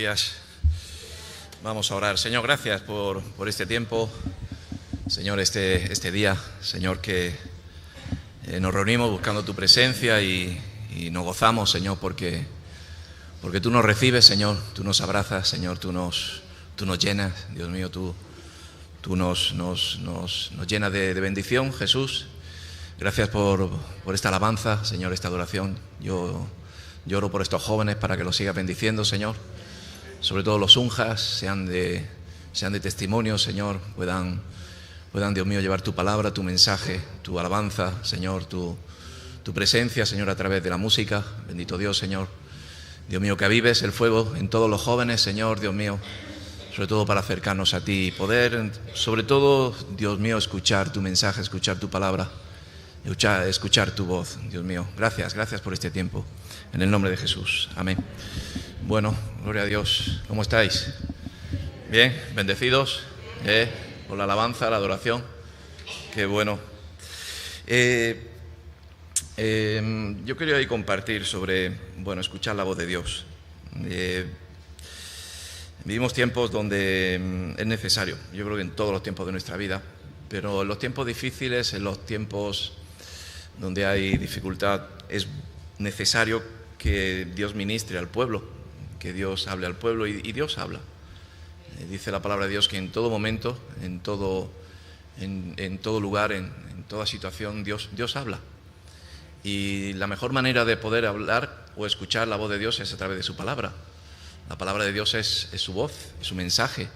días. Vamos a orar. Señor, gracias por este tiempo. Señor, este día, Señor, que nos reunimos buscando tu presencia y nos gozamos, Señor, porque tú nos recibes, Señor, tú nos abrazas, Señor, tú nos llenas, Dios mío, tú nos llenas de bendición, Jesús. Gracias por esta alabanza, Señor, esta adoración. Yo oro por estos jóvenes para que los sigas bendiciendo, Señor. Sobre todo los unjas, sean de testimonio, Señor, puedan, Dios mío, llevar tu palabra, tu mensaje, tu alabanza, Señor, tu presencia, Señor, a través de la música. Bendito Dios, Señor. Dios mío, que avives el fuego en todos los jóvenes, Señor, Dios mío, sobre todo para acercarnos a ti y poder, sobre todo, Dios mío, escuchar tu mensaje, escuchar tu palabra, escuchar tu voz, Dios mío. Gracias por este tiempo. En el nombre de Jesús. Amén. Bueno, gloria a Dios. ¿Cómo estáis? Bien, bendecidos por la alabanza, la adoración. Qué bueno. Yo quería hoy compartir sobre, escuchar la voz de Dios. Vivimos tiempos donde es necesario, yo creo que en todos los tiempos de nuestra vida, pero en los tiempos difíciles, en los tiempos donde hay dificultad, es necesario que Dios ministre al pueblo, que Dios hable al pueblo y Dios habla. Dice la palabra de Dios que en todo momento, en todo lugar, en toda situación, Dios habla. Y la mejor manera de poder hablar o escuchar la voz de Dios es a través de su palabra. La palabra de Dios es su voz, es su mensaje.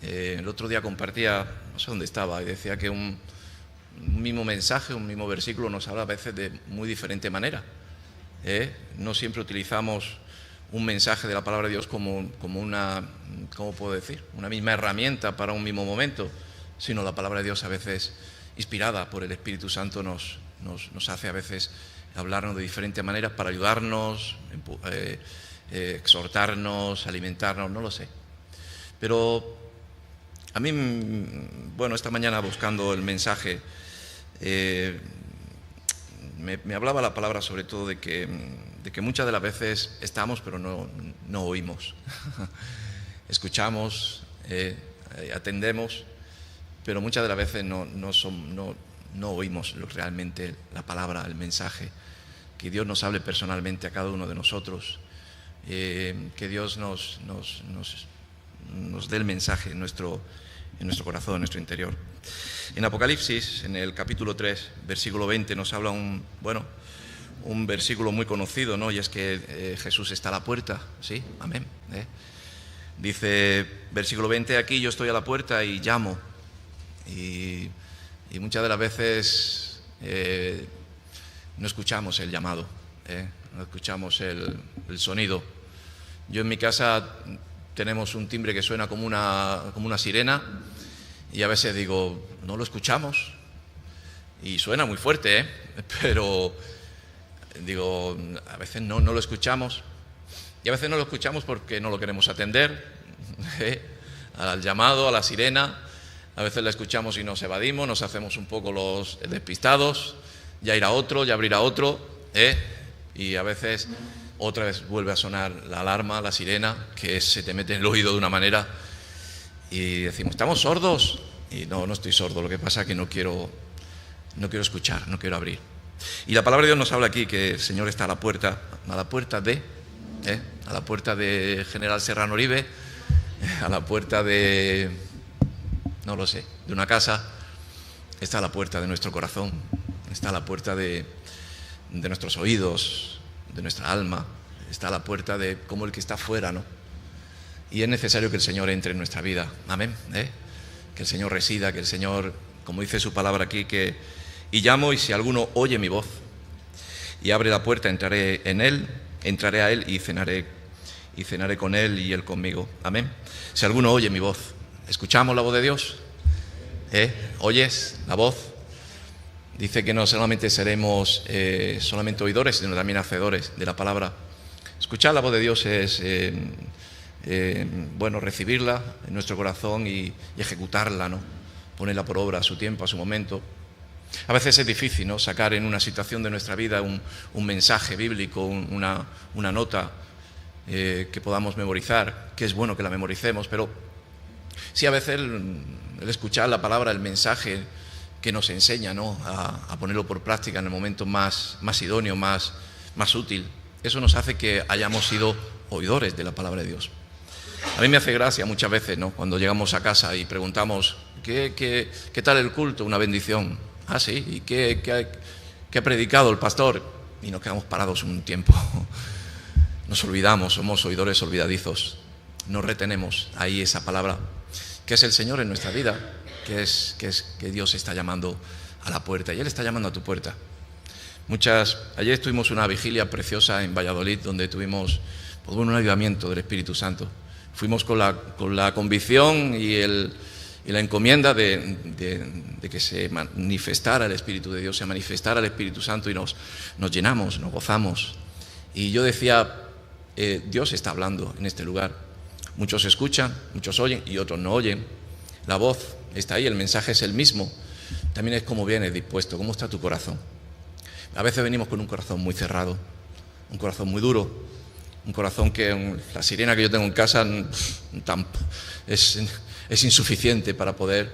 El otro día compartía, no sé dónde estaba, y decía que un mismo mensaje, un mismo versículo nos habla a veces de muy diferente manera. No siempre utilizamos un mensaje de la palabra de Dios como una, ¿cómo puedo decir? Una misma herramienta para un mismo momento, sino la palabra de Dios a veces, inspirada por el Espíritu Santo, nos hace a veces hablarnos de diferentes maneras para ayudarnos, exhortarnos, alimentarnos, no lo sé. Pero a mí, esta mañana buscando el mensaje, me hablaba la palabra sobre todo de que muchas de las veces estamos pero no oímos. Escuchamos, atendemos, pero muchas de las veces no oímos realmente la palabra, el mensaje. Que Dios nos hable personalmente a cada uno de nosotros, que Dios nos dé el mensaje en nuestro corazón, en nuestro interior. En Apocalipsis, en el capítulo 3, versículo 20, nos habla un versículo muy conocido, ¿no? Y es que Jesús está a la puerta, ¿sí? Amén. Dice, versículo 20, aquí yo estoy a la puerta y llamo. Y muchas de las veces no escuchamos el llamado, no escuchamos el sonido. Yo en mi casa tenemos un timbre que suena como una sirena y a veces digo, no lo escuchamos y suena muy fuerte, pero digo, a veces no lo escuchamos y a veces no lo escuchamos porque no lo queremos atender al llamado, a la sirena. A veces la escuchamos y nos evadimos, nos hacemos un poco los despistados, ya irá otro, ya abrirá otro, y a veces otra vez vuelve a sonar la alarma, la sirena, que se te mete en el oído de una manera y decimos, ¿estamos sordos? Y no estoy sordo, lo que pasa es que no quiero escuchar, no quiero abrir. Y la palabra de Dios nos habla aquí que el Señor está a la puerta de General Serrano Uribe, a la puerta de, no lo sé, de una casa, está a la puerta de nuestro corazón, está a la puerta de nuestros oídos, de nuestra alma, está a la puerta de como el que está afuera, ¿no? Y es necesario que el Señor entre en nuestra vida, amén, que el Señor resida, que el Señor, como dice su palabra aquí, y llamo y si alguno oye mi voz y abre la puerta, entraré a él y cenaré con él y él conmigo, amén. Si alguno oye mi voz, ¿escuchamos la voz de Dios? ¿Oyes la voz? Dice que no solamente seremos solamente oidores, sino también hacedores de la palabra. Escuchar la voz de Dios es recibirla en nuestro corazón y ejecutarla, ¿no? Ponerla por obra a su tiempo, a su momento. A veces es difícil, ¿no? Sacar en una situación de nuestra vida un mensaje bíblico, una nota que podamos memorizar, que es bueno que la memoricemos, pero sí a veces el escuchar la palabra, el mensaje que nos enseña, ¿no?, a ponerlo por práctica en el momento más idóneo, más útil, eso nos hace que hayamos sido oidores de la palabra de Dios. A mí me hace gracia muchas veces, ¿no?, cuando llegamos a casa y preguntamos ¿qué tal el culto? Una bendición. Ah, sí, ¿y qué ha predicado el pastor? Y nos quedamos parados un tiempo. Nos olvidamos, somos oidores olvidadizos. No retenemos ahí esa palabra, que es el Señor en nuestra vida, que Dios está llamando a la puerta, y Él está llamando a tu puerta. Ayer tuvimos una vigilia preciosa en Valladolid, donde tuvimos un avivamiento del Espíritu Santo. Fuimos con la convicción y la encomienda de que se manifestara el Espíritu de Dios, se manifestara el Espíritu Santo, y nos llenamos, nos gozamos. Y yo decía, Dios está hablando en este lugar. Muchos escuchan, muchos oyen y otros no oyen. La voz está ahí, el mensaje es el mismo. También es cómo vienes dispuesto, cómo está tu corazón. A veces venimos con un corazón muy cerrado, un corazón muy duro, un corazón que la sirena que yo tengo en casa es insuficiente para poder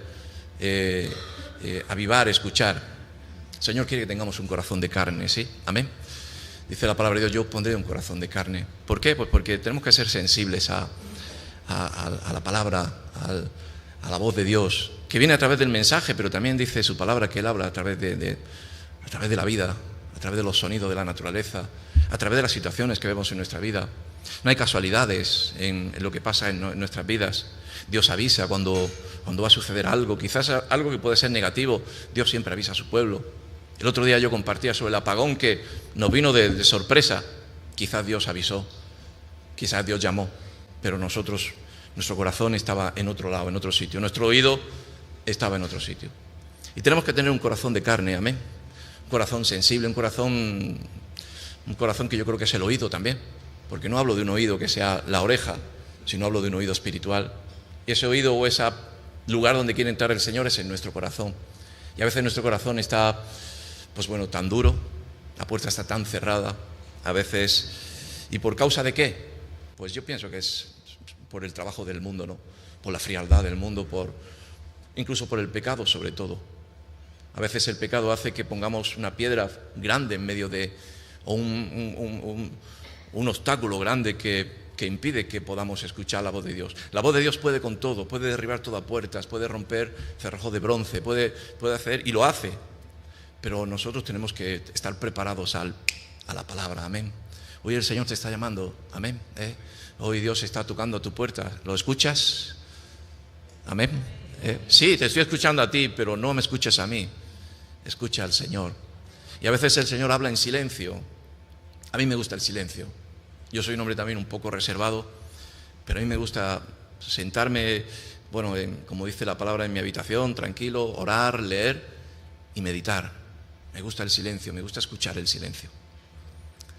avivar, escuchar. El Señor quiere que tengamos un corazón de carne, ¿sí? Amén. Dice la palabra de Dios, yo pondré un corazón de carne. ¿Por qué? Pues porque tenemos que ser sensibles a la palabra, a la voz de Dios, que viene a través del mensaje, pero también dice su palabra que Él habla a través de la vida, a través de los sonidos de la naturaleza, a través de las situaciones que vemos en nuestra vida. No hay casualidades en lo que pasa en nuestras vidas. Dios avisa cuando va a suceder algo, quizás algo que puede ser negativo. Dios siempre avisa a su pueblo. El otro día yo compartía sobre el apagón que nos vino de sorpresa. Quizás Dios avisó, quizás Dios llamó, pero nuestro corazón estaba en otro lado, en otro sitio. Nuestro oído estaba en otro sitio. Y tenemos que tener un corazón de carne, amén. Un corazón sensible, un corazón que yo creo que es el oído también, porque no hablo de un oído que sea la oreja, sino hablo de un oído espiritual. Y ese oído o ese lugar donde quiere entrar el Señor es en nuestro corazón. Y a veces nuestro corazón está, tan duro, la puerta está tan cerrada, a veces. ¿Y por causa de qué? Pues yo pienso que es por el trabajo del mundo, ¿no? Por la frialdad del mundo, incluso por el pecado sobre todo. A veces el pecado hace que pongamos una piedra grande en medio o un obstáculo grande que impide que podamos escuchar la voz de Dios. La voz de Dios puede con todo, puede derribar todas puertas, puede romper cerrojos de bronce, puede hacer, y lo hace. Pero nosotros tenemos que estar preparados a la palabra, amén. Hoy el Señor te está llamando, amén. Hoy Dios está tocando a tu puerta, ¿lo escuchas? Amén. Sí, te estoy escuchando a ti, pero no me escuches a mí, escucha al Señor. Y a veces el Señor habla en silencio. A mí me gusta el silencio. Yo soy un hombre también un poco reservado, pero a mí me gusta sentarme, como dice la palabra, en mi habitación, tranquilo, orar, leer y meditar. Me gusta el silencio, me gusta escuchar el silencio.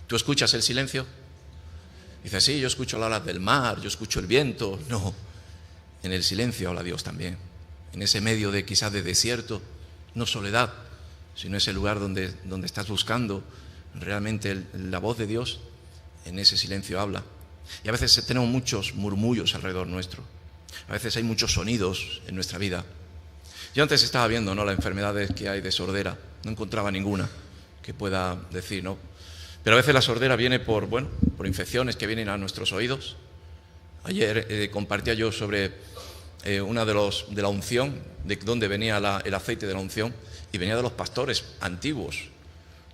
¿Tú escuchas el silencio? Dices, sí, yo escucho las olas del mar, yo escucho el viento. No, en el silencio habla Dios también. En ese medio quizás de desierto, no soledad, sino ese lugar donde estás buscando realmente la voz de Dios. En ese silencio habla. Y a veces tenemos muchos murmullos alrededor nuestro. A veces hay muchos sonidos en nuestra vida. Yo antes estaba viendo, ¿no?, las enfermedades que hay de sordera. No encontraba ninguna que pueda decir, ¿no? Pero a veces la sordera viene por infecciones que vienen a nuestros oídos. Ayer compartía yo sobre una de la unción, de dónde venía el aceite de la unción, y venía de los pastores antiguos,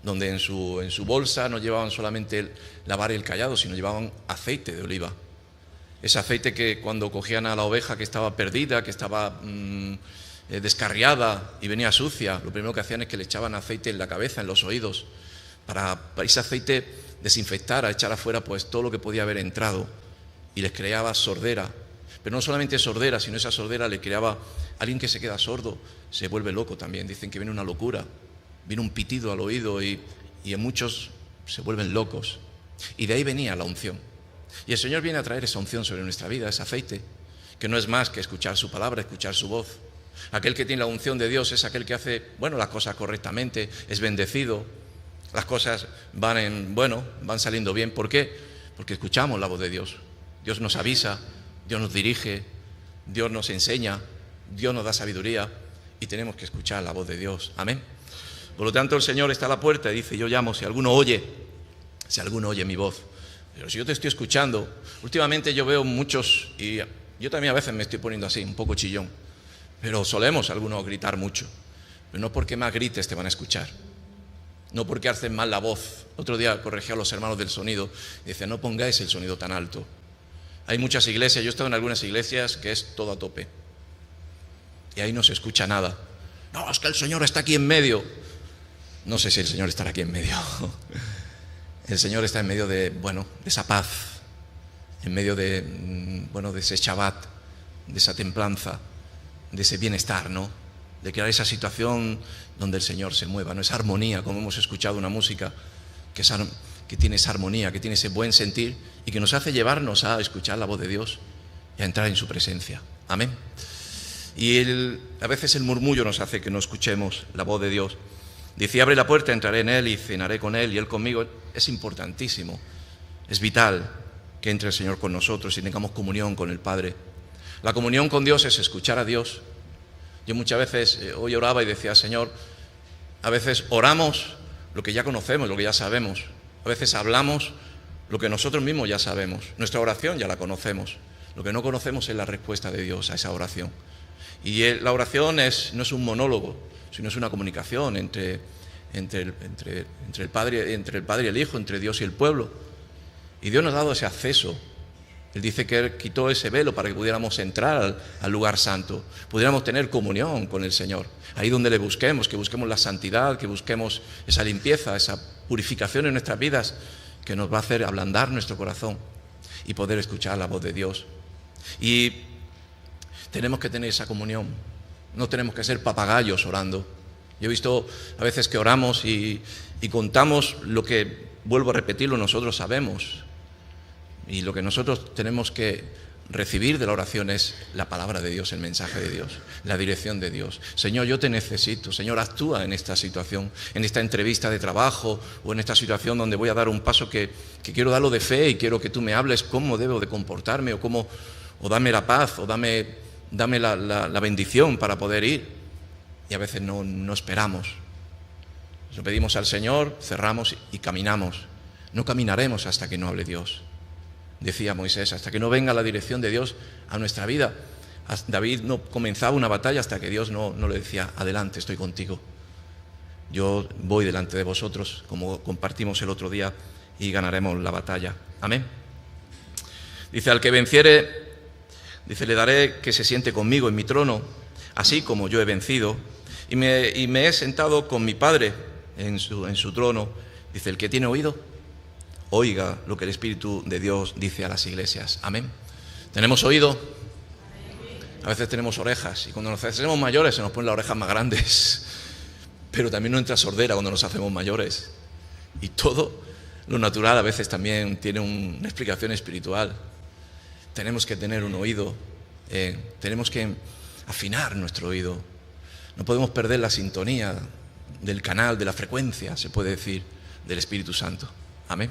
donde en su bolsa no llevaban solamente lavar el cayado, sino llevaban aceite de oliva. Ese aceite que cuando cogían a la oveja que estaba perdida, que estaba descarriada y venía sucia, lo primero que hacían es que le echaban aceite en la cabeza, en los oídos, para ese aceite desinfectar, a echar afuera todo lo que podía haber entrado, y les creaba sordera. Pero no solamente sordera, sino esa sordera le creaba a alguien que se queda sordo, se vuelve loco también. Dicen que viene una locura. Viene un pitido al oído y en muchos se vuelven locos. Y de ahí venía la unción. Y el Señor viene a traer esa unción sobre nuestra vida, ese aceite, que no es más que escuchar su palabra, escuchar su voz. Aquel que tiene la unción de Dios es aquel que hace, las cosas correctamente, es bendecido. Las cosas van saliendo bien. ¿Por qué? porque escuchamos la voz de Dios. Dios nos avisa, Dios nos dirige, Dios nos enseña, Dios nos da sabiduría y tenemos que escuchar la voz de Dios. Amén. Por lo tanto, el Señor está a la puerta y dice: yo llamo si alguno oye mi voz. Pero si yo te estoy escuchando, últimamente yo veo muchos, y yo también a veces me estoy poniendo así, un poco chillón, pero solemos algunos gritar mucho. Pero no porque más grites te van a escuchar, no porque hacen mal la voz. Otro día corregí a los hermanos del sonido y decía: no pongáis el sonido tan alto. Hay muchas iglesias, yo he estado en algunas iglesias que es todo a tope y ahí no se escucha nada. No, es que el Señor está aquí en medio. No sé si el Señor estará aquí en medio. El Señor está en medio de esa paz, en medio de ese Shabbat, de esa templanza, de ese bienestar, ¿no? De crear esa situación donde el Señor se mueva, ¿no? Esa armonía, como hemos escuchado una música que tiene esa armonía, que tiene ese buen sentir y que nos hace llevarnos a escuchar la voz de Dios y a entrar en su presencia. Amén. Y a veces el murmullo nos hace que no escuchemos la voz de Dios. Dice: abre la puerta, entraré en Él y cenaré con Él y Él conmigo. Es importantísimo, es vital que entre el Señor con nosotros y tengamos comunión con el Padre. La comunión con Dios es escuchar a Dios. Yo muchas veces hoy oraba y decía: Señor, a veces oramos lo que ya conocemos, lo que ya sabemos. A veces hablamos lo que nosotros mismos ya sabemos. Nuestra oración ya la conocemos. Lo que no conocemos es la respuesta de Dios a esa oración. Y la oración no es un monólogo, sino es una comunicación entre el Padre y el Hijo, entre Dios y el pueblo. Y Dios nos ha dado ese acceso. Él dice que Él quitó ese velo para que pudiéramos entrar al lugar santo, pudiéramos tener comunión con el Señor. Ahí donde le busquemos, que busquemos la santidad, que busquemos esa limpieza, esa purificación en nuestras vidas, que nos va a hacer ablandar nuestro corazón y poder escuchar la voz de Dios. Y tenemos que tener esa comunión. No tenemos que ser papagayos orando. Yo he visto a veces que oramos y contamos lo que, vuelvo a repetirlo, nosotros sabemos. Y lo que nosotros tenemos que recibir de la oración es la palabra de Dios, el mensaje de Dios, la dirección de Dios. Señor, yo te necesito. Señor, actúa en esta situación, en esta entrevista de trabajo o en esta situación donde voy a dar un paso que quiero darlo de fe y quiero que tú me hables cómo debo de comportarme o dame la paz o dame la bendición para poder ir. Y a veces no esperamos. Lo pedimos al Señor, cerramos y caminamos. No caminaremos hasta que no hable Dios. Decía Moisés: hasta que no venga la dirección de Dios a nuestra vida. David no comenzaba una batalla hasta que Dios no le decía: adelante, estoy contigo. Yo voy delante de vosotros, como compartimos el otro día, y ganaremos la batalla. Amén. Dice: al que venciere, dice, le daré que se siente conmigo en mi trono, así como yo he vencido, y me he sentado con mi Padre en su trono. Dice: el que tiene oído, oiga lo que el Espíritu de Dios dice a las iglesias. Amén. ¿Tenemos oído? A veces tenemos orejas y cuando nos hacemos mayores se nos ponen las orejas más grandes. Pero también nos entra sordera cuando nos hacemos mayores. Y todo lo natural a veces también tiene una explicación espiritual. Tenemos que tener un oído, tenemos que afinar nuestro oído. No podemos perder la sintonía del canal, de la frecuencia, se puede decir, del Espíritu Santo. Amén.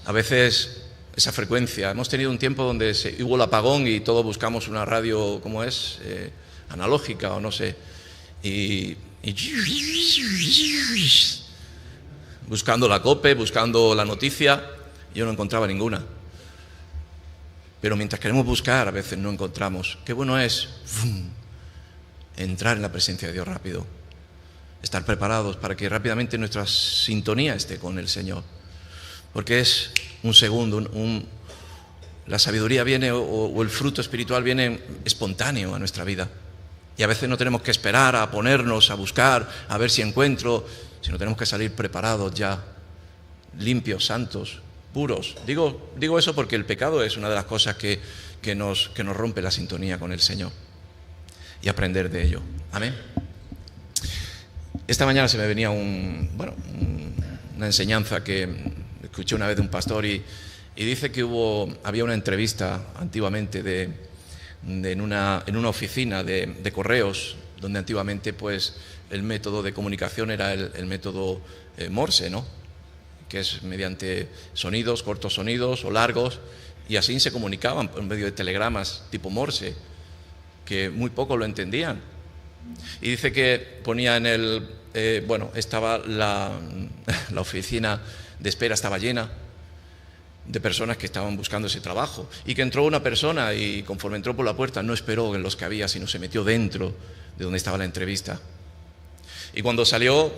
A veces esa frecuencia, hemos tenido un tiempo donde hubo el apagón y todos buscamos una radio, ¿cómo es? Analógica o no sé, y buscando la COPE, buscando la noticia, yo no encontraba ninguna. Pero mientras queremos buscar, a veces no encontramos. Qué bueno es entrar en la presencia de Dios rápido, estar preparados para que rápidamente nuestra sintonía esté con el Señor. Porque es un segundo, la sabiduría viene o el fruto espiritual viene espontáneo a nuestra vida. Y a veces no tenemos que esperar a ponernos, a buscar, a ver si encuentro, sino tenemos que salir preparados ya, limpios, santos, puros. Digo eso porque el pecado es una de las cosas que nos rompe la sintonía con el Señor. Y aprender de ello. Amén. Esta mañana se me venía una enseñanza que escuché una vez de un pastor y dice que había una entrevista antiguamente en una oficina de correos, donde antiguamente pues el método de comunicación era el método Morse, ¿no? que es mediante sonidos, cortos sonidos o largos, y así se comunicaban por medio de telegramas tipo Morse, que muy pocos lo entendían. Y dice que ponía en el... estaba la oficina de espera estaba llena de personas que estaban buscando ese trabajo, y que entró una persona y conforme entró por la puerta no esperó en los que había, sino se metió dentro de donde estaba la entrevista. Y cuando salió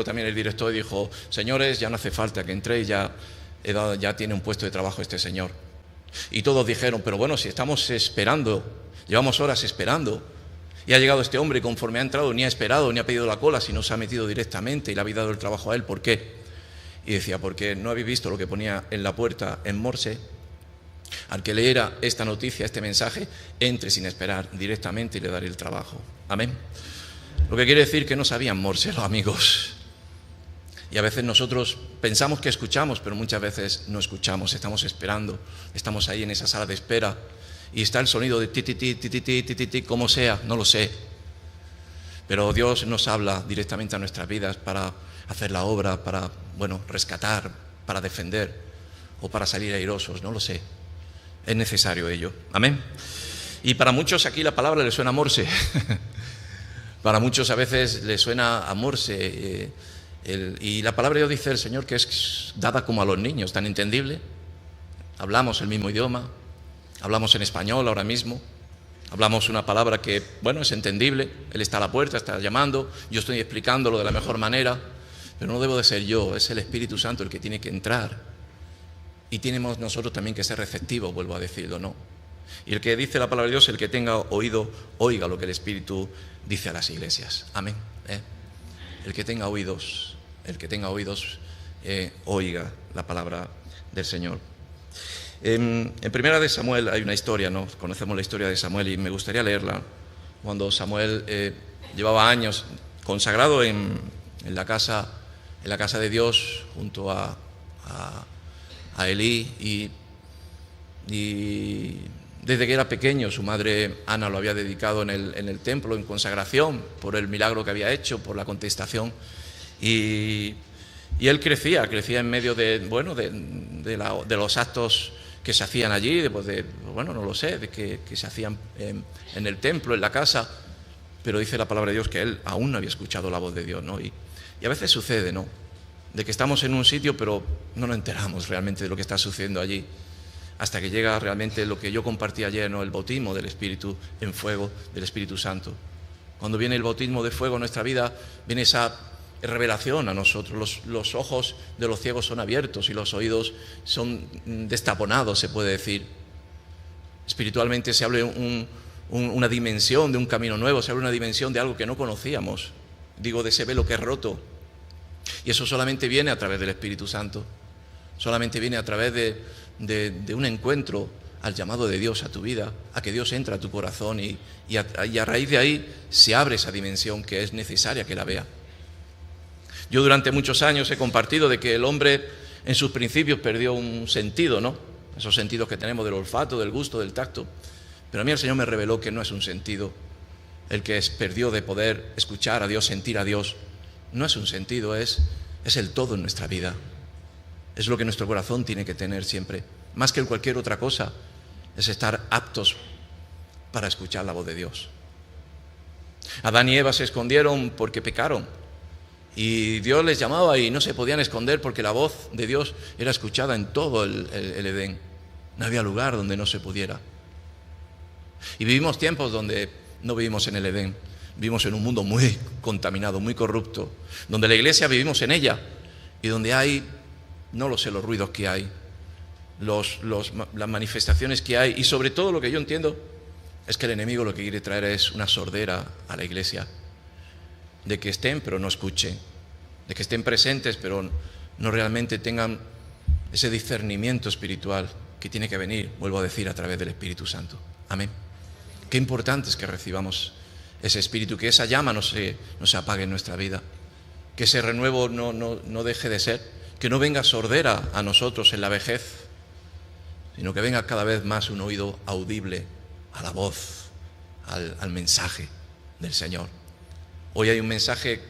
también el director y dijo: señores, ya no hace falta que entréis, ya tiene un puesto de trabajo este señor. Y todos dijeron: pero bueno, si estamos esperando, llevamos horas esperando, y ha llegado este hombre y conforme ha entrado ni ha esperado ni ha pedido la cola, sino se ha metido directamente y le habéis dado el trabajo a él, ¿por qué? Y decía: porque no habéis visto lo que ponía en la puerta en Morse. Al que leera esta noticia, este mensaje, entre sin esperar directamente y le daré el trabajo. Amén. Lo que quiere decir que no sabían Morse los amigos. Y a veces nosotros pensamos que escuchamos, pero muchas veces no escuchamos, estamos esperando, estamos ahí en esa sala de espera y está el sonido de ti, ti, ti, ti, ti, ti, ti, ti, como sea, no lo sé. Pero Dios nos habla directamente a nuestras vidas para hacer la obra, para, rescatar, para defender o para salir airosos, no lo sé. Es necesario ello. Amén. Y para muchos aquí la palabra le suena a Morse. Para muchos a veces le suena a Morse. Y la palabra de Dios dice el Señor que es dada como a los niños, tan entendible. Hablamos el mismo idioma, hablamos en español ahora mismo, hablamos una palabra que, es entendible. Él está a la puerta, está llamando, yo estoy explicándolo de la mejor manera, pero no debo de ser yo, es el Espíritu Santo el que tiene que entrar. Y tenemos nosotros también que ser receptivos, vuelvo a decirlo, ¿no? Y el que dice la palabra de Dios, el que tenga oído, oiga lo que el Espíritu dice a las iglesias. Amén. El que tenga oídos, oiga la palabra del Señor. En Primera de Samuel hay una historia, ¿no? Conocemos la historia de Samuel y me gustaría leerla. Cuando Samuel llevaba años consagrado en la casa de Dios junto a Elí, y desde que era pequeño su madre Ana lo había dedicado en el templo en consagración por el milagro que había hecho, por la contestación, y él crecía en medio de los actos que se hacían allí, no lo sé, de que se hacían en el templo, en la casa, pero dice la palabra de Dios que él aún no había escuchado la voz de Dios, ¿no? Y a veces sucede, ¿no?, de que estamos en un sitio pero no nos enteramos realmente de lo que está sucediendo allí, hasta que llega realmente lo que yo compartí ayer, ¿no?, el bautismo del Espíritu en fuego, del Espíritu Santo. Cuando viene el bautismo de fuego en nuestra vida, viene esa revelación a nosotros. Los ojos de los ciegos son abiertos y los oídos son destaponados, se puede decir. Espiritualmente se habla una dimensión de un camino nuevo, se habla una dimensión de algo que no conocíamos. Digo, de ese velo que es roto. Y eso solamente viene a través del Espíritu Santo. Solamente viene a través de un encuentro al llamado de Dios a tu vida, a que Dios entra a tu corazón y a raíz de ahí se abre esa dimensión que es necesaria que la vea. Yo durante muchos años he compartido de que el hombre en sus principios perdió un sentido, ¿no? Esos sentidos que tenemos del olfato, del gusto, del tacto. Pero a mí el Señor me reveló que no es un sentido el que perdió de poder escuchar a Dios, sentir a Dios. No es un sentido, es el todo en nuestra vida. Es lo que nuestro corazón tiene que tener siempre. Más que cualquier otra cosa, es estar aptos para escuchar la voz de Dios. Adán y Eva se escondieron porque pecaron. Y Dios les llamaba y no se podían esconder porque la voz de Dios era escuchada en todo el Edén. No había lugar donde no se pudiera. Y vivimos tiempos donde no vivimos en el Edén. Vivimos en un mundo muy contaminado, muy corrupto, donde la iglesia vivimos en ella y donde hay, no lo sé, los ruidos que hay, las manifestaciones que hay, y sobre todo lo que yo entiendo es que el enemigo lo que quiere traer es una sordera a la iglesia, de que estén pero no escuchen, de que estén presentes pero no realmente tengan ese discernimiento espiritual que tiene que venir, vuelvo a decir, a través del Espíritu Santo. Amén. Qué importante es que recibamos ese Espíritu, que esa llama no se apague en nuestra vida, que ese renuevo no deje de ser, que no venga sordera a nosotros en la vejez, sino que venga cada vez más un oído audible a la voz, al mensaje del Señor. Hoy hay un mensaje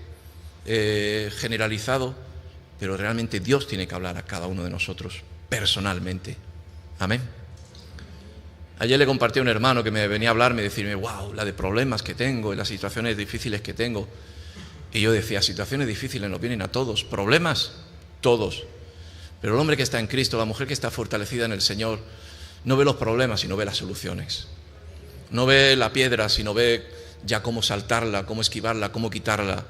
generalizado pero realmente Dios tiene que hablar a cada uno de nosotros personalmente. Amén. Ayer le compartí a un hermano que me venía a hablarme y decirme, wow, la de problemas que tengo y las situaciones difíciles que tengo. Y yo decía, situaciones difíciles nos vienen a todos, problemas, todos. Pero el hombre que está en Cristo, la mujer que está fortalecida en el Señor, no ve los problemas, sino ve las soluciones. No ve la piedra, sino ve ya cómo saltarla, cómo esquivarla, cómo quitarla.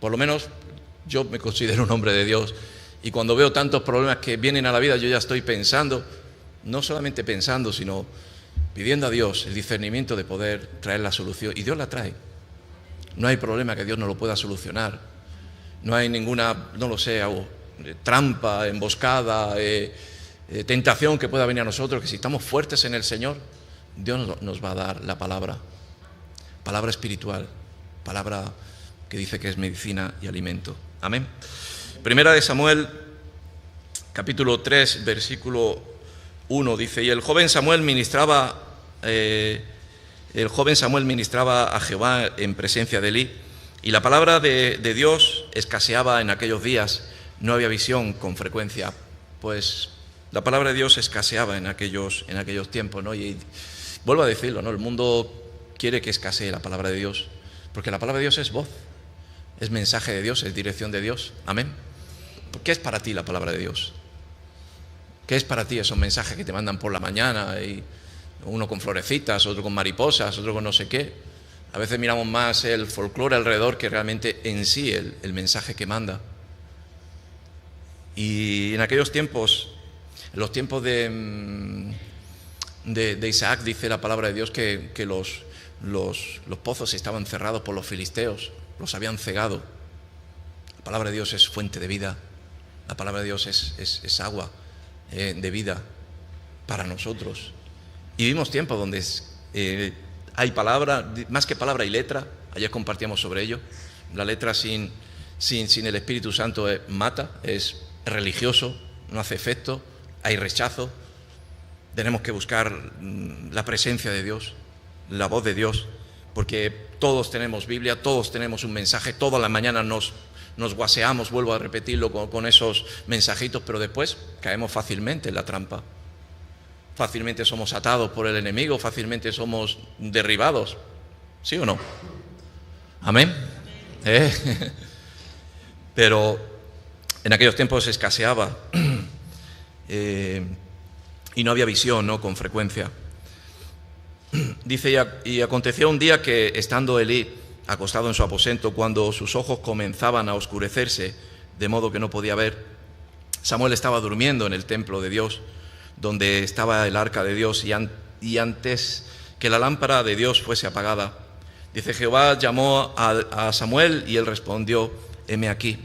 Por lo menos yo me considero un hombre de Dios. Y cuando veo tantos problemas que vienen a la vida, yo ya estoy pensando, no solamente pensando, sino pidiendo a Dios el discernimiento de poder traer la solución. Y Dios la trae. No hay problema que Dios no lo pueda solucionar. No hay ninguna, no lo sé, trampa, emboscada, tentación que pueda venir a nosotros, que si estamos fuertes en el Señor, Dios nos va a dar la palabra espiritual, palabra que dice que es medicina y alimento. Amén. Primera de Samuel, capítulo 3, versículo 1, dice, y el joven Samuel ministraba a Jehová en presencia de Elí, y la palabra de Dios escaseaba en aquellos días, no había visión con frecuencia, pues la palabra de Dios escaseaba en aquellos tiempos, ¿no? Y vuelvo a decirlo, ¿no? El mundo quiere que escasee la palabra de Dios, porque la palabra de Dios es voz, es mensaje de Dios, es dirección de Dios. Amén. ¿Qué es para ti la palabra de Dios? ¿Qué es para ti esos mensajes que te mandan por la mañana? Y uno con florecitas, otro con mariposas, otro con no sé qué. A veces miramos más el folclore alrededor que realmente en sí el mensaje que manda. Y en aquellos tiempos, en los tiempos de Isaac, dice la palabra de Dios que los pozos estaban cerrados por los filisteos, los habían cegado. La palabra de Dios es fuente de vida, la palabra de Dios es agua de vida para nosotros. Y vivimos tiempos donde hay palabra, más que palabra y letra. Ayer compartíamos sobre ello. La letra sin el Espíritu Santo mata, es religioso, no hace efecto, hay rechazo. Tenemos que buscar la presencia de Dios, la voz de Dios, porque todos tenemos Biblia, todos tenemos un mensaje, todas las mañanas nos guaseamos, vuelvo a repetirlo, con esos mensajitos, pero después caemos fácilmente en la trampa. Fácilmente somos atados por el enemigo, fácilmente somos derribados. ¿Sí o no? Amén. Pero en aquellos tiempos escaseaba y no había visión, ¿no? Con frecuencia. Dice, y aconteció un día que, estando Elí acostado en su aposento, cuando sus ojos comenzaban a oscurecerse, de modo que no podía ver, Samuel estaba durmiendo en el templo de Dios, donde estaba el arca de Dios, y antes que la lámpara de Dios fuese apagada, dice, Jehová llamó a Samuel, y él respondió, heme aquí.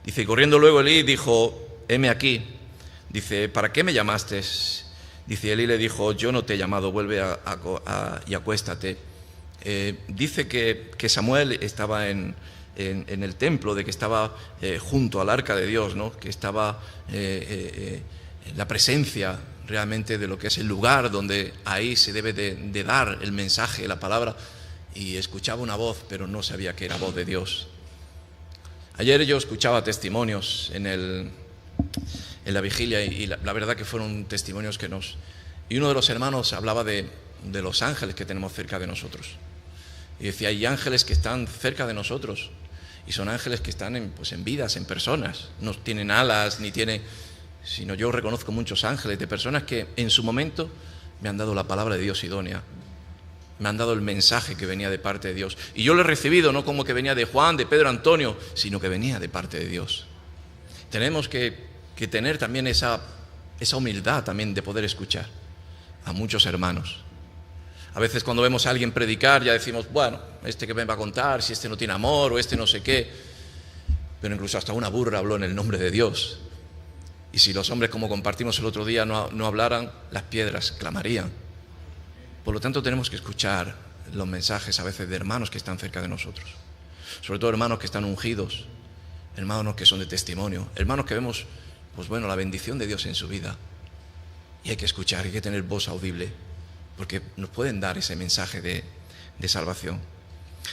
Dice, y corriendo luego Elí dijo, heme aquí. Dice, ¿para qué me llamaste? Dice, Elí le dijo, yo no te he llamado, vuelve y acuéstate. Dice que Samuel estaba en el templo, de que estaba junto al arca de Dios, ¿no? Que estaba la presencia realmente de lo que es el lugar donde ahí se debe de dar el mensaje, la palabra, y escuchaba una voz, pero no sabía que era voz de Dios. Ayer yo escuchaba testimonios en la vigilia, y la verdad que fueron testimonios que y uno de los hermanos hablaba de los ángeles que tenemos cerca de nosotros, y decía, hay ángeles que están cerca de nosotros, y son ángeles que están en vidas, en personas, no tienen alas, sino yo reconozco muchos ángeles de personas que en su momento me han dado la palabra de Dios idónea, me han dado el mensaje que venía de parte de Dios, y yo lo he recibido no como que venía de Juan, de Pedro, Antonio, sino que venía de parte de Dios. Tenemos que tener también esa humildad también de poder escuchar a muchos hermanos. A veces cuando vemos a alguien predicar ya decimos, bueno, que me va a contar, si no tiene amor o no sé qué. Pero incluso hasta una burra habló en el nombre de Dios. Y si los hombres, como compartimos el otro día, no hablaran, las piedras clamarían. Por lo tanto, tenemos que escuchar los mensajes a veces de hermanos que están cerca de nosotros. Sobre todo hermanos que están ungidos, hermanos que son de testimonio, hermanos que vemos, la bendición de Dios en su vida. Y hay que escuchar, hay que tener voz audible, porque nos pueden dar ese mensaje de salvación.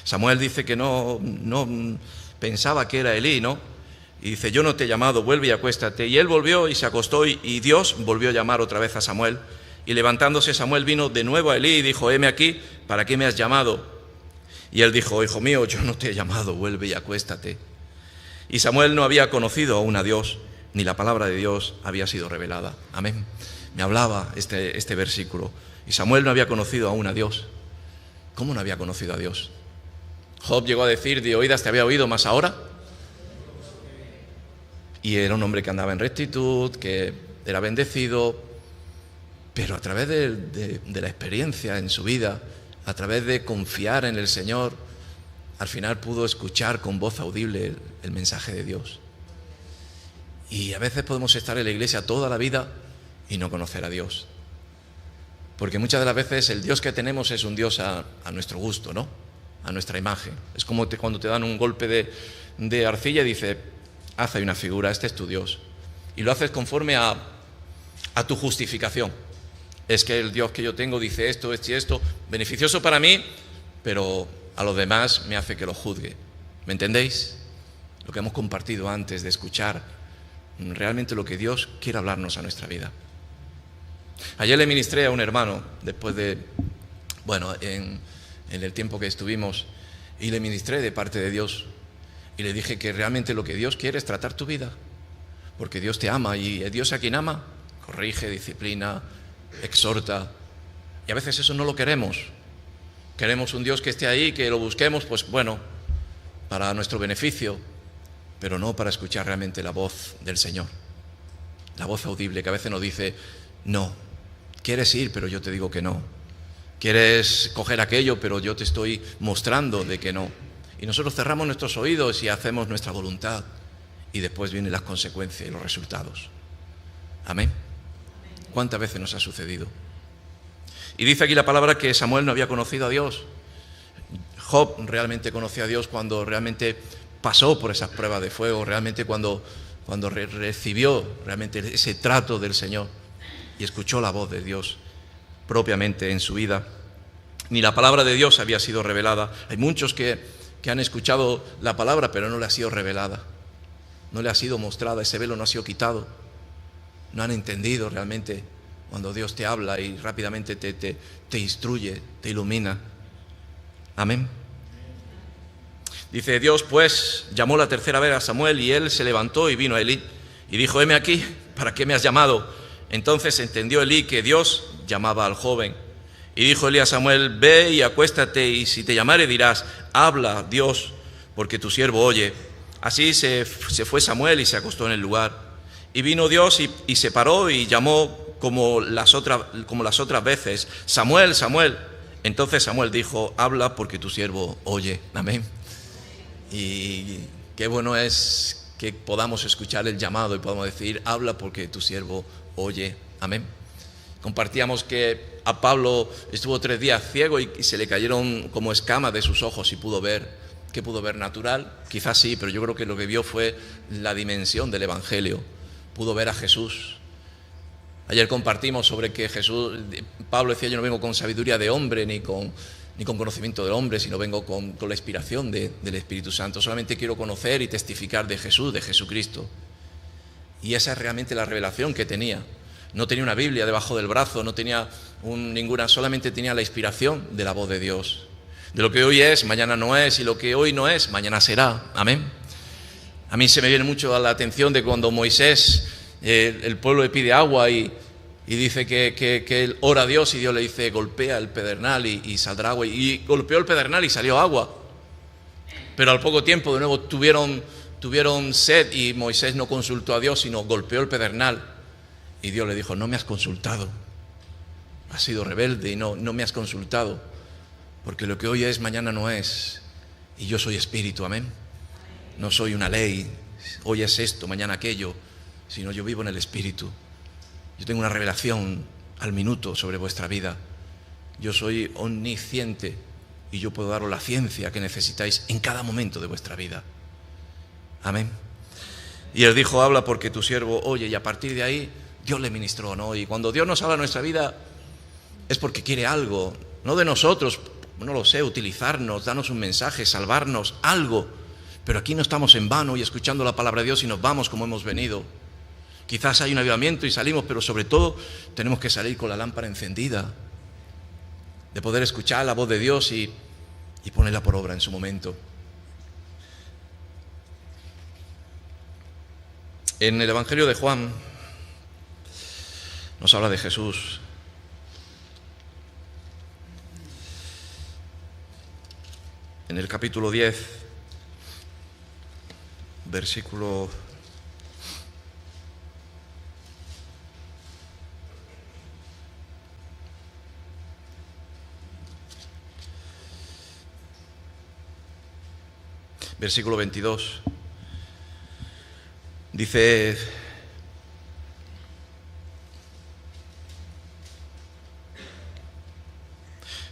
Samuel dice que no pensaba que era Elí, ¿no? y dice: yo no te he llamado, vuelve y acuéstate. Y él volvió y se acostó, y Dios volvió a llamar otra vez a Samuel. Y levantándose Samuel vino de nuevo a Elí y dijo: heme aquí, ¿para qué me has llamado? Y él dijo: hijo mío, yo no te he llamado, vuelve y acuéstate. Y Samuel no había conocido aún a Dios, ni la palabra de Dios había sido revelada. Amén. Me hablaba este versículo. Y Samuel no había conocido aún a Dios. ¿Cómo no había conocido a Dios? Job llegó a decir: de oídas te había oído, mas ahora. Y era un hombre que andaba en rectitud, que era bendecido, pero a través de la experiencia en su vida, a través de confiar en el Señor, al final pudo escuchar con voz audible el mensaje de Dios. Y a veces podemos estar en la iglesia toda la vida y no conocer a Dios. Porque muchas de las veces el Dios que tenemos es un Dios a nuestro gusto, ¿no? A nuestra imagen. Es como cuando te dan un golpe de arcilla y dice: haz ahí una figura, este es tu Dios. Y lo haces conforme a tu justificación. Es que el Dios que yo tengo dice esto, esto y esto, beneficioso para mí, pero a los demás me hace que lo juzgue. ¿Me entendéis? Lo que hemos compartido antes de escuchar realmente lo que Dios quiere hablarnos a nuestra vida. Ayer le ministré a un hermano, después de, en el tiempo que estuvimos, y le ministré de parte de Dios. Y le dije que realmente lo que Dios quiere es tratar tu vida, porque Dios te ama, y Dios a quien ama corrige, disciplina, exhorta. Y a veces eso no lo queremos. Queremos un Dios que esté ahí, que lo busquemos, para nuestro beneficio, pero no para escuchar realmente la voz del Señor, la voz audible que a veces nos dice: no, quieres ir, pero yo te digo que no. Quieres coger aquello, pero yo te estoy mostrando de que no. Y nosotros cerramos nuestros oídos y hacemos nuestra voluntad, y después vienen las consecuencias y los resultados. Amén. ¿Cuántas veces nos ha sucedido? Y dice aquí la palabra que Samuel no había conocido a Dios. Job realmente conoció a Dios cuando realmente pasó por esas pruebas de fuego, realmente cuando recibió realmente ese trato del Señor y escuchó la voz de Dios propiamente en su vida. Ni la palabra de Dios había sido revelada. Hay muchos que han escuchado la palabra, pero no le ha sido revelada, no le ha sido mostrada, ese velo no ha sido quitado. No han entendido realmente cuando Dios te habla y rápidamente te instruye, te ilumina. Amén. Dice: Dios pues llamó la tercera vez a Samuel, y él se levantó y vino a Elí y dijo: heme aquí, ¿para qué me has llamado? Entonces entendió Elí que Dios llamaba al joven. Y dijo Elí a Samuel: ve y acuéstate, y si te llamare dirás: habla Dios, porque tu siervo oye. Así se fue Samuel y se acostó en el lugar. Y vino Dios y se paró y llamó como las otras veces: Samuel, Samuel. Entonces Samuel dijo: habla, porque tu siervo oye. Amén. Y qué bueno es que podamos escuchar el llamado y podamos decir: habla, porque tu siervo oye. Amén. Compartíamos que a Pablo estuvo 3 días ciego y se le cayeron como escamas de sus ojos y pudo ver. ¿Qué pudo ver? Natural, quizás sí, pero yo creo que lo que vio fue la dimensión del Evangelio. Pudo ver a Jesús. Ayer compartimos sobre que Pablo decía: yo no vengo con sabiduría de hombre ni con conocimiento del hombre, sino vengo con la inspiración del Espíritu Santo. Solamente quiero conocer y testificar de Jesús, de Jesucristo. Y esa es realmente la revelación que tenía. No tenía una Biblia debajo del brazo, no tenía ninguna, solamente tenía la inspiración de la voz de Dios. De lo que hoy es, mañana no es, y lo que hoy no es, mañana será. Amén. A mí se me viene mucho a la atención de cuando Moisés, el pueblo le pide agua y dice que él ora a Dios, y Dios le dice: golpea el pedernal y saldrá agua. Y golpeó el pedernal y salió agua. Pero al poco tiempo de nuevo tuvieron sed, y Moisés no consultó a Dios, sino golpeó el pedernal. Y Dios le dijo: no me has consultado, has sido rebelde y no me has consultado, porque lo que hoy es, mañana no es, y yo soy espíritu. Amén. No soy una ley, hoy es esto, mañana aquello, sino yo vivo en el Espíritu. Yo tengo una revelación al minuto sobre vuestra vida. Yo soy omnisciente y yo puedo daros la ciencia que necesitáis en cada momento de vuestra vida. Amén. Y él dijo: habla, porque tu siervo oye. Y a partir de ahí Dios le ministró, ¿no? Y cuando Dios nos habla en nuestra vida es porque quiere algo, no de nosotros, no lo sé, utilizarnos, darnos un mensaje, salvarnos, algo. Pero aquí no estamos en vano y escuchando la palabra de Dios y nos vamos como hemos venido. Quizás hay un avivamiento y salimos, pero sobre todo tenemos que salir con la lámpara encendida, de poder escuchar la voz de Dios y ponerla por obra en su momento. En el Evangelio de Juan nos habla de Jesús. En el capítulo 10, versículo 22, dice: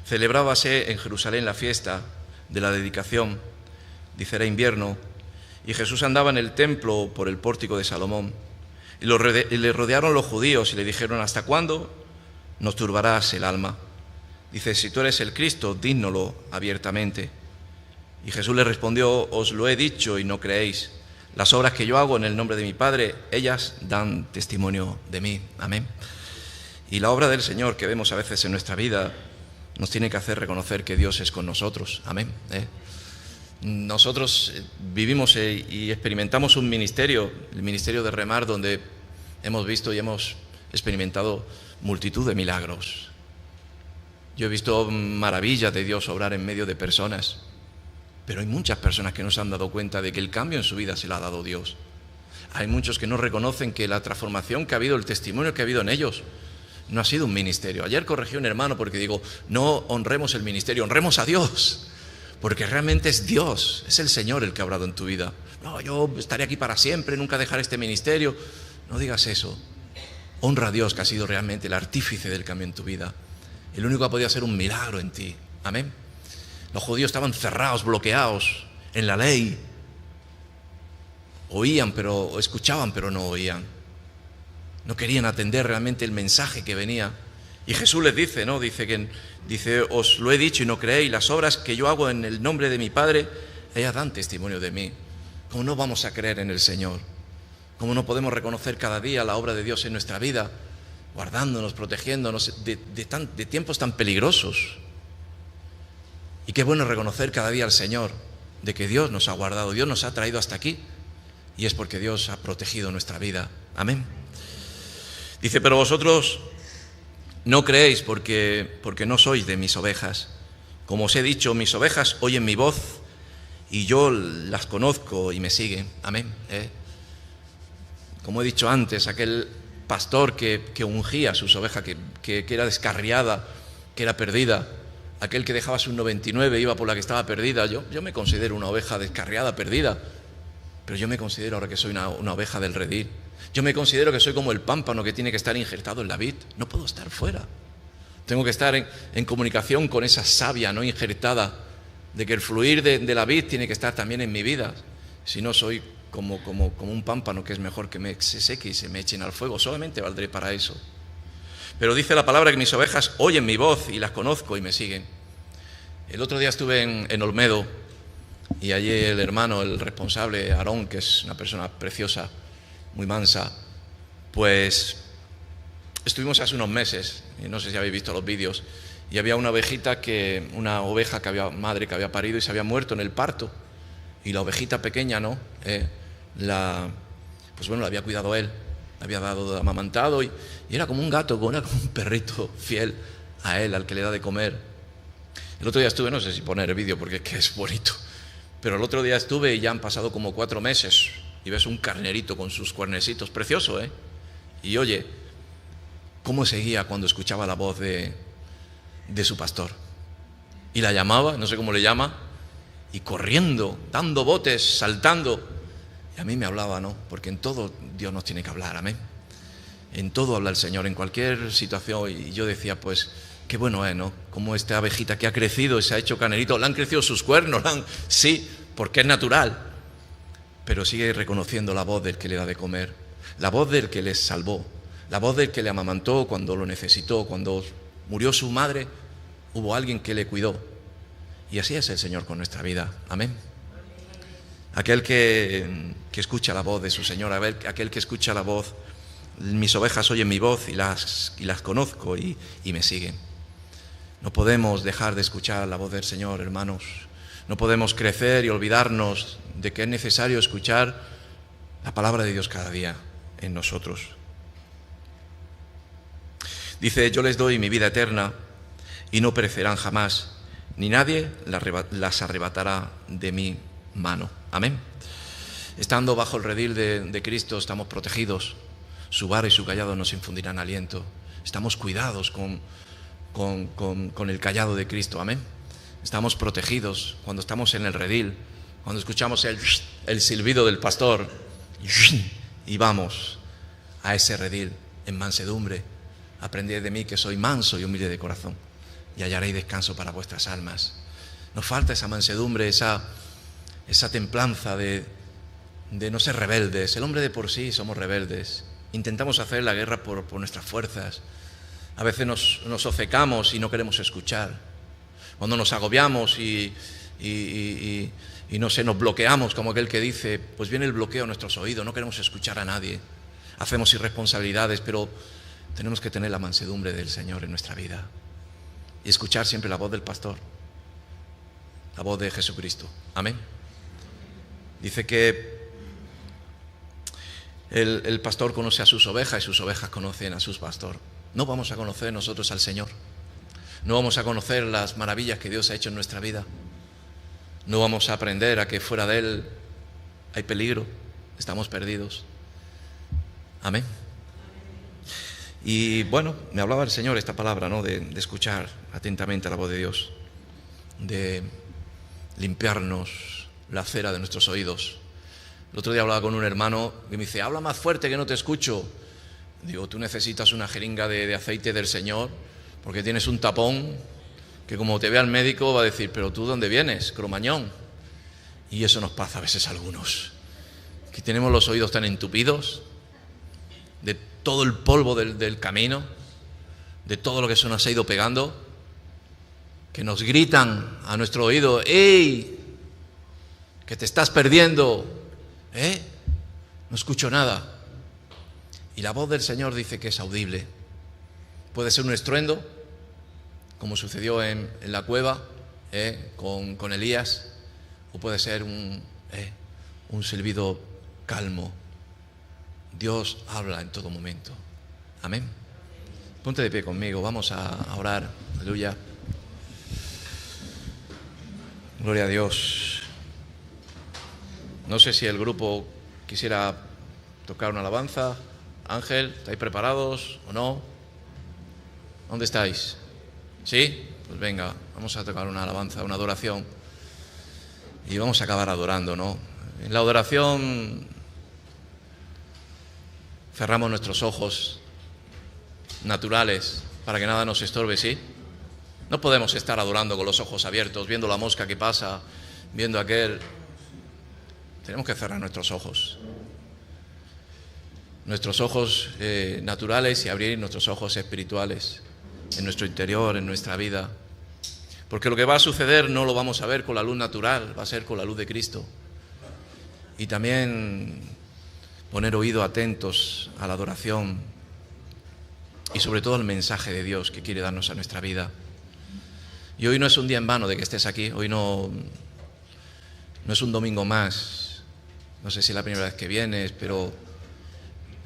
celebrábase en Jerusalén la fiesta de la dedicación, dice, era invierno, y Jesús andaba en el templo por el pórtico de Salomón, y le rodearon los judíos y le dijeron: ¿hasta cuándo nos turbarás el alma? Dice: si tú eres el Cristo, dínoslo abiertamente. Y Jesús le respondió: os lo he dicho y no creéis. Las obras que yo hago en el nombre de mi Padre, ellas dan testimonio de mí. Amén. Y la obra del Señor que vemos a veces en nuestra vida nos tiene que hacer reconocer que Dios es con nosotros. Amén. Nosotros vivimos y experimentamos un ministerio, el ministerio de Remar, donde hemos visto y hemos experimentado multitud de milagros. Yo he visto maravillas de Dios obrar en medio de personas. Pero hay muchas personas que no se han dado cuenta de que el cambio en su vida se lo ha dado Dios. Hay muchos que no reconocen que la transformación que ha habido, el testimonio que ha habido en ellos, no ha sido un ministerio. Ayer corregí a un hermano porque digo: no honremos el ministerio, honremos a Dios. Porque realmente es Dios, es el Señor el que ha obrado en tu vida. No, yo estaré aquí para siempre, nunca dejaré este ministerio. No digas eso. Honra a Dios, que ha sido realmente el artífice del cambio en tu vida. El único que ha podido hacer un milagro en ti. Amén. Los judíos estaban cerrados, bloqueados en la ley. Oían, pero escuchaban, pero no oían. No querían atender realmente el mensaje que venía. Y Jesús les dice, ¿no? Dice: os lo he dicho y no creéis. Las obras que yo hago en el nombre de mi Padre, ellas dan testimonio de mí. ¿Cómo no vamos a creer en el Señor? ¿Cómo no podemos reconocer cada día la obra de Dios en nuestra vida, guardándonos, protegiéndonos de tiempos tan peligrosos? Y qué bueno reconocer cada día al Señor, de que Dios nos ha guardado, Dios nos ha traído hasta aquí, y es porque Dios ha protegido nuestra vida. Amén. Dice: pero vosotros no creéis porque no sois de mis ovejas. Como os he dicho, mis ovejas oyen mi voz y yo las conozco y me siguen. Amén. Como he dicho antes, aquel pastor que ungía a sus ovejas, que era descarriada, que era perdida, aquel que dejaba sus 99, iba por la que estaba perdida. Yo me considero una oveja descarriada, perdida, pero yo me considero ahora que soy una oveja del redil. Yo me considero que soy como el pámpano que tiene que estar injertado en la vid. No puedo estar fuera. Tengo que estar en comunicación con esa savia no injertada, de que el fluir de la vid tiene que estar también en mi vida. Si no, soy como un pámpano que es mejor que se seque y se me echen al fuego. Solamente valdré para eso. Pero dice la palabra que mis ovejas oyen mi voz y las conozco y me siguen. El otro día estuve en Olmedo y allí el hermano, el responsable, Aarón, que es una persona preciosa, muy mansa, pues estuvimos hace unos meses, y no sé si habéis visto los vídeos, y había una oveja madre que había parido y se había muerto en el parto, y la ovejita pequeña, ¿no? La había cuidado él, la había dado amamantado y era como un gato, era como un perrito fiel a él, al que le da de comer. El otro día estuve, no sé si poner el vídeo porque es bonito, pero el otro día estuve y ya han pasado como 4 meses y ves un carnerito con sus cuernecitos, precioso, y oye, cómo seguía cuando escuchaba la voz de su pastor y la llamaba, no sé cómo le llama, y corriendo, dando botes, saltando. Y a mí me hablaba, ¿no? Porque en todo Dios nos tiene que hablar, amén. En todo habla el Señor, en cualquier situación. Y yo decía, pues, qué bueno es, ¿no? Como esta abejita que ha crecido y se ha hecho canerito, le han crecido sus cuernos, sí, porque es natural. Pero sigue reconociendo la voz del que le da de comer, la voz del que les salvó, la voz del que le amamantó cuando lo necesitó, cuando murió su madre, hubo alguien que le cuidó. Y así es el Señor con nuestra vida, amén. aquel que escucha la voz de su Señor, aquel que escucha la voz. Mis ovejas oyen mi voz y las conozco y me siguen. No podemos dejar de escuchar la voz del Señor, hermanos. No podemos crecer y olvidarnos de que es necesario escuchar la palabra de Dios cada día en nosotros. Dice: yo les doy mi vida eterna y no perecerán jamás, ni nadie las arrebatará de mi mano. Amén. Estando bajo el redil de Cristo estamos protegidos. Su vara y su callado nos infundirán aliento. Estamos cuidados con el callado de Cristo. Amén. Estamos protegidos cuando estamos en el redil, cuando escuchamos el silbido del pastor y vamos a ese redil en mansedumbre. Aprended de mí, que soy manso y humilde de corazón, y hallaréis descanso para vuestras almas. Nos falta esa mansedumbre, esa templanza de no ser rebeldes. El hombre de por sí somos rebeldes. Intentamos hacer la guerra por nuestras fuerzas. A veces nos ofecamos y no queremos escuchar. Cuando nos agobiamos y no sé, nos bloqueamos, como aquel que dice, pues viene el bloqueo a nuestros oídos, no queremos escuchar a nadie. Hacemos irresponsabilidades, pero tenemos que tener la mansedumbre del Señor en nuestra vida y escuchar siempre la voz del pastor, la voz de Jesucristo. Amén. Dice que el pastor conoce a sus ovejas y sus ovejas conocen a sus pastores. No vamos a conocer nosotros al Señor. No vamos a conocer las maravillas que Dios ha hecho en nuestra vida. No vamos a aprender a que fuera de Él hay peligro, estamos perdidos. Amén. Y bueno, me hablaba el Señor esta palabra, ¿no? De escuchar atentamente la voz de Dios, de limpiarnos la cera de nuestros oídos. El otro día hablaba con un hermano que me dice: habla más fuerte que no te escucho. Digo: tú necesitas una jeringa de aceite del Señor, porque tienes un tapón que como te vea el médico va a decir: pero tú ¿dónde vienes, cromañón? Y eso nos pasa a veces a algunos, que tenemos los oídos tan entupidos de todo el polvo del camino, de todo lo que se nos ha ido pegando, que nos gritan a nuestro oído: ¡ey! Que te estás perdiendo, no escucho nada. Y la voz del Señor dice que es audible. Puede ser un estruendo, como sucedió en la cueva con Elías, o puede ser un silbido calmo. Dios habla en todo momento. Amén. Ponte de pie conmigo, vamos a orar. Aleluya. Gloria a Dios. No sé si el grupo quisiera tocar una alabanza. Ángel, ¿estáis preparados o no? ¿Dónde estáis? ¿Sí? Pues venga, vamos a tocar una alabanza, una adoración. Y vamos a acabar adorando, ¿no? En la adoración cerramos nuestros ojos naturales para que nada nos estorbe, ¿sí? No podemos estar adorando con los ojos abiertos, viendo la mosca que pasa, viendo aquel. Tenemos que cerrar nuestros ojos naturales, y abrir nuestros ojos espirituales en nuestro interior, en nuestra vida. Porque lo que va a suceder no lo vamos a ver con la luz natural, va a ser con la luz de Cristo. Y también poner oído atentos a la adoración y sobre todo al mensaje de Dios que quiere darnos a nuestra vida. Y hoy no es un día en vano de que estés aquí, hoy no es un domingo más. No sé si es la primera vez que vienes, pero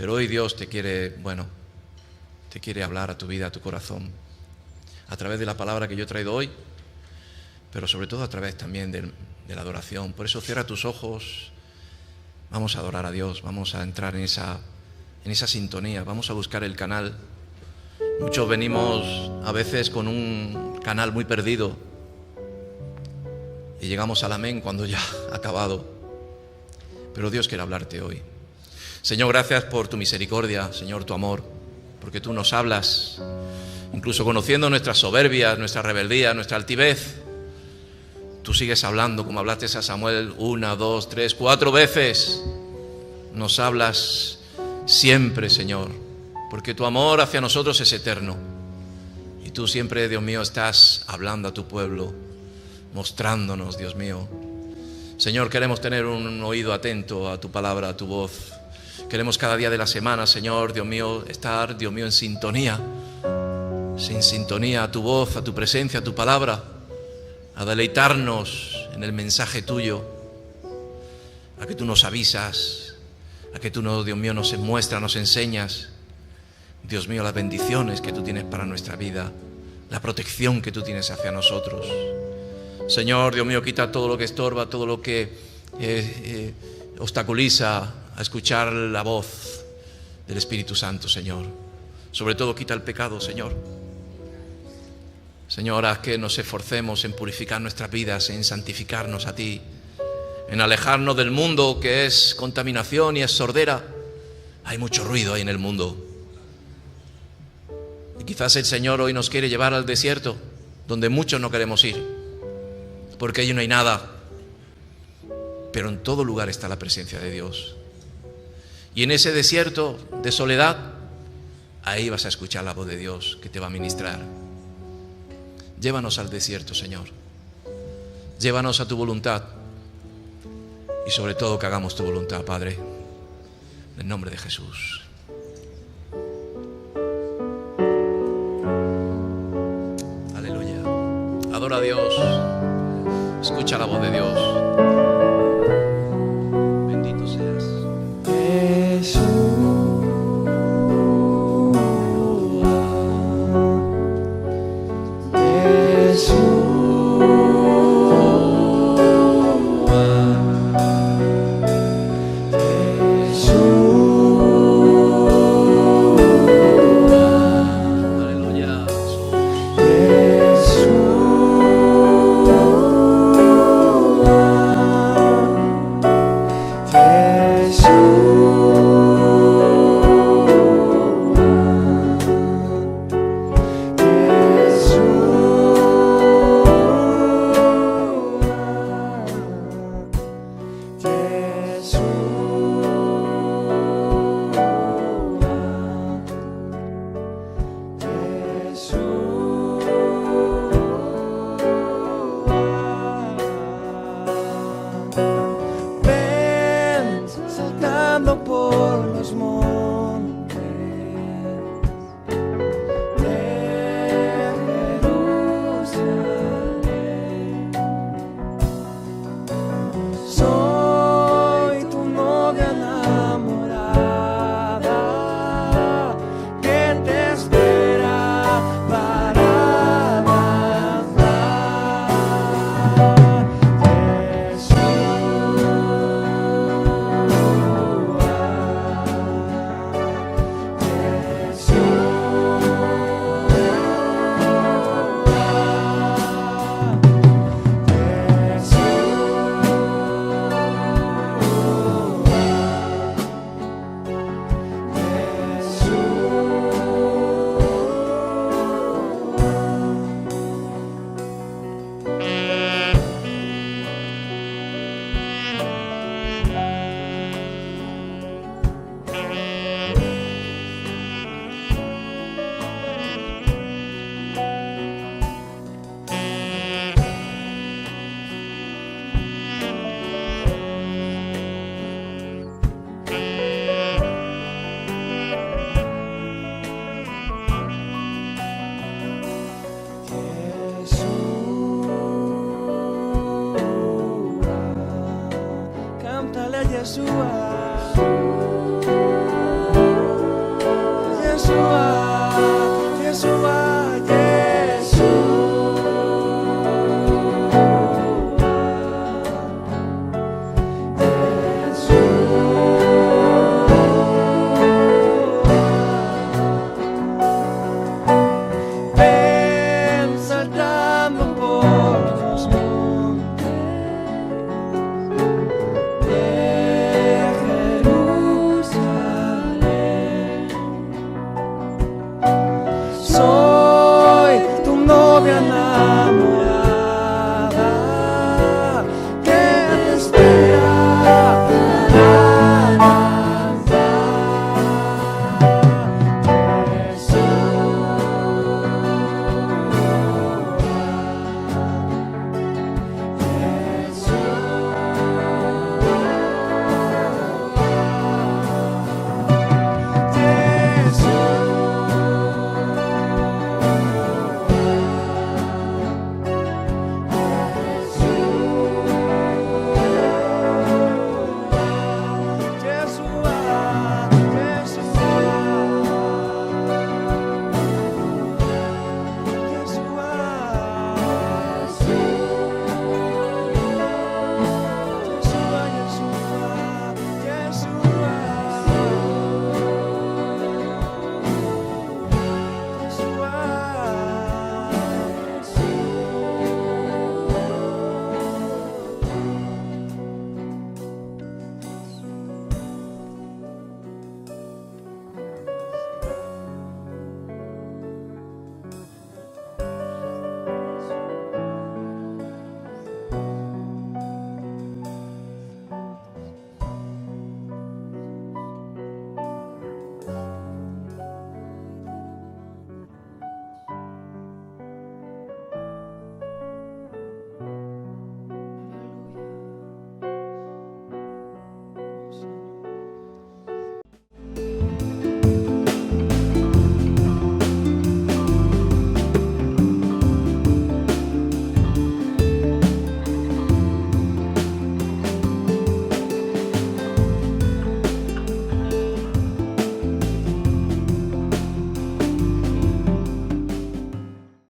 hoy Dios te quiere hablar a tu vida, a tu corazón, a través de la palabra que yo he traído hoy, pero sobre todo a través también de la adoración. Por eso cierra tus ojos, vamos a adorar a Dios, vamos a entrar en esa sintonía, vamos a buscar el canal. Muchos venimos a veces con un canal muy perdido y llegamos al amén cuando ya ha acabado. Pero Dios quiere hablarte hoy. Señor, gracias por tu misericordia, Señor, tu amor, porque tú nos hablas, incluso conociendo nuestras soberbias, nuestra rebeldía, nuestra altivez. Tú sigues hablando como hablaste a Samuel 1, 2, 3, 4 veces. Nos hablas siempre, Señor, porque tu amor hacia nosotros es eterno. Y tú siempre, Dios mío, estás hablando a tu pueblo, mostrándonos, Dios mío, Señor, queremos tener un oído atento a tu palabra, a tu voz. Queremos cada día de la semana, Señor, Dios mío, estar, Dios mío, en sintonía a tu voz, a tu presencia, a tu palabra, a deleitarnos en el mensaje tuyo, a que tú nos avisas, a que tú, Dios mío, nos muestras, nos enseñas, Dios mío, las bendiciones que tú tienes para nuestra vida, la protección que tú tienes hacia nosotros. Señor, Dios mío, quita todo lo que estorba, todo lo que obstaculiza a escuchar la voz del Espíritu Santo, Señor. Sobre todo quita el pecado, Señor. Señor, haz que nos esforcemos en purificar nuestras vidas, en santificarnos a ti, en alejarnos del mundo que es contaminación y es sordera. Hay mucho ruido ahí en el mundo. Y quizás el Señor hoy nos quiere llevar al desierto, donde muchos no queremos ir, porque allí no hay nada. Pero en todo lugar está la presencia de Dios. Y en ese desierto de soledad, ahí vas a escuchar la voz de Dios que te va a ministrar. Llévanos al desierto, Señor. Llévanos a tu voluntad. Y sobre todo que hagamos tu voluntad, Padre. En el nombre de Jesús. Aleluya. Adora a Dios. Escucha la voz de Dios.